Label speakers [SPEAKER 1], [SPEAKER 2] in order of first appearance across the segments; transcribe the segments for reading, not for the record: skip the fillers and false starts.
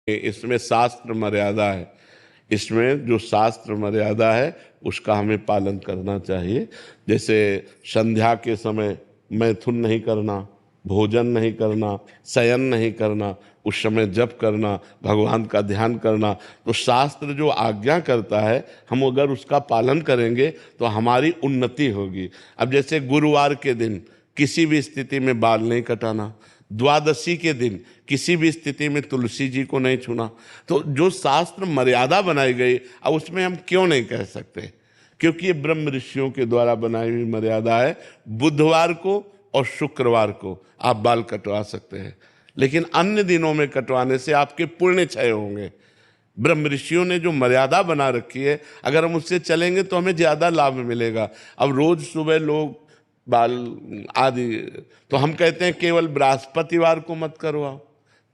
[SPEAKER 1] इसमें शास्त्र मर्यादा है। इसमें जो शास्त्र मर्यादा है उसका हमें पालन करना चाहिए। जैसे संध्या के समय मैथुन नहीं करना, भोजन नहीं करना, शयन नहीं करना, उस समय जप करना, भगवान का ध्यान करना। तो शास्त्र जो आज्ञा करता है हम अगर उसका पालन करेंगे तो हमारी उन्नति होगी। अब जैसे गुरुवार के दिन किसी भी स्थिति में बाल नहीं कटाना, द्वादशी के दिन किसी भी स्थिति में तुलसी जी को नहीं छूना। तो जो शास्त्र मर्यादा बनाई गई अब उसमें हम क्यों नहीं कह सकते, क्योंकि ये ब्रह्म ऋषियों के द्वारा बनाई हुई मर्यादा है। बुधवार को और शुक्रवार को आप बाल कटवा सकते हैं, लेकिन अन्य दिनों में कटवाने से आपके पुण्य क्षय होंगे। ब्रह्म ऋषियों ने जो मर्यादा बना रखी है अगर हम उससे चलेंगे तो हमें ज़्यादा लाभ मिलेगा। अब रोज सुबह लोग बाल आदि, तो हम कहते हैं केवल बृहस्पतिवार को मत करवाओ,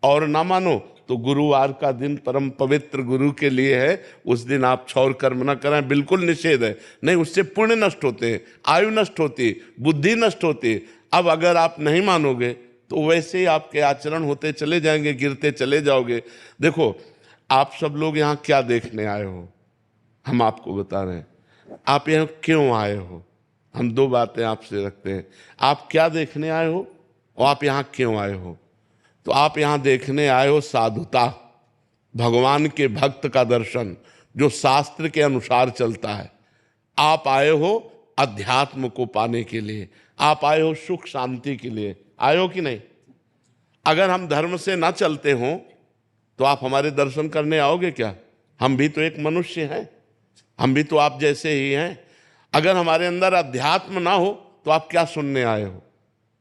[SPEAKER 1] और ना मानो तो गुरुवार का दिन परम पवित्र गुरु के लिए है, उस दिन आप क्षौर कर्म ना करें, बिल्कुल निषेध है। नहीं, उससे पुण्य नष्ट होते हैं, आयु नष्ट होती है, बुद्धि नष्ट होती है। अब अगर आप नहीं मानोगे तो वैसे ही आपके आचरण होते चले जाएंगे, गिरते चले जाओगे। देखो, आप सब लोग यहाँ क्या देखने आए हो, हम आपको बता रहे हैं। आप यहाँ क्यों आए हो, हम दो बातें आपसे रखते हैं। आप क्या देखने आए हो और आप यहाँ क्यों आए हो। तो आप यहाँ देखने आए हो साधुता, भगवान के भक्त का दर्शन जो शास्त्र के अनुसार चलता है। आप आए हो अध्यात्म को पाने के लिए, आप आए हो सुख शांति के लिए। आए हो कि नहीं? अगर हम धर्म से ना चलते हो तो आप हमारे दर्शन करने आओगे क्या? हम भी तो एक मनुष्य हैं, हम भी तो आप जैसे ही हैं। अगर हमारे अंदर अध्यात्म ना हो तो आप क्या सुनने आए हो?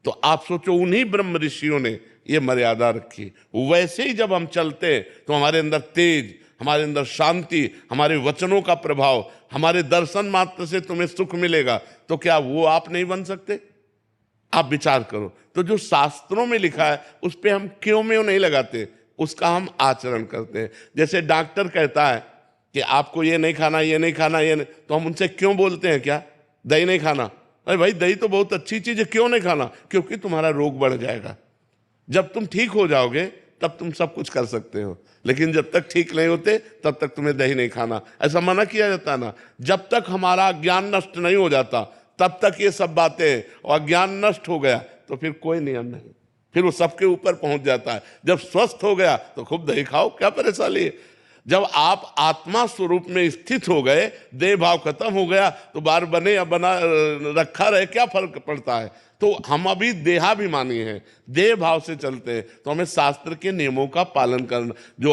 [SPEAKER 1] तो आप सोचो, उन्हीं ब्रह्म ऋषियों ने ये मर्यादा रखी। वैसे ही जब हम चलते तो हमारे अंदर तेज, हमारे अंदर शांति, हमारे वचनों का प्रभाव, हमारे दर्शन मात्र से तुम्हें सुख मिलेगा। तो क्या वो आप नहीं बन सकते? आप विचार करो। तो जो शास्त्रों में लिखा है उस पर हम क्यों नहीं लगाते, उसका हम आचरण करते हैं। जैसे डॉक्टर कहता है कि आपको ये नहीं खाना, ये नहीं खाना, ये नहीं, तो हम उनसे क्यों बोलते हैं क्या दही नहीं खाना? अरे भाई, दही तो बहुत अच्छी चीज है, क्यों नहीं खाना? क्योंकि तुम्हारा रोग बढ़ जाएगा। जब तुम ठीक हो जाओगे तब तुम सब कुछ कर सकते हो, लेकिन जब तक ठीक नहीं होते तब तक तुम्हें दही नहीं खाना, ऐसा मना किया जाता है ना। जब तक हमारा ज्ञान नष्ट नहीं हो जाता तब तक ये सब बातें, और ज्ञान नष्ट हो गया तो फिर कोई नियम नहीं, फिर वो सबके ऊपर पहुंच जाता है। जब स्वस्थ हो गया तो खूब दही खाओ, क्या परेशानी है। जब आप आत्मा स्वरूप में स्थित हो गए, देह भाव खत्म हो गया, तो बार बने या बना रखा रहे क्या फर्क पड़ता है। तो हम अभी देहाभिमानी हैं, देह भाव से चलते हैं, तो हमें शास्त्र के नियमों का पालन करना। जो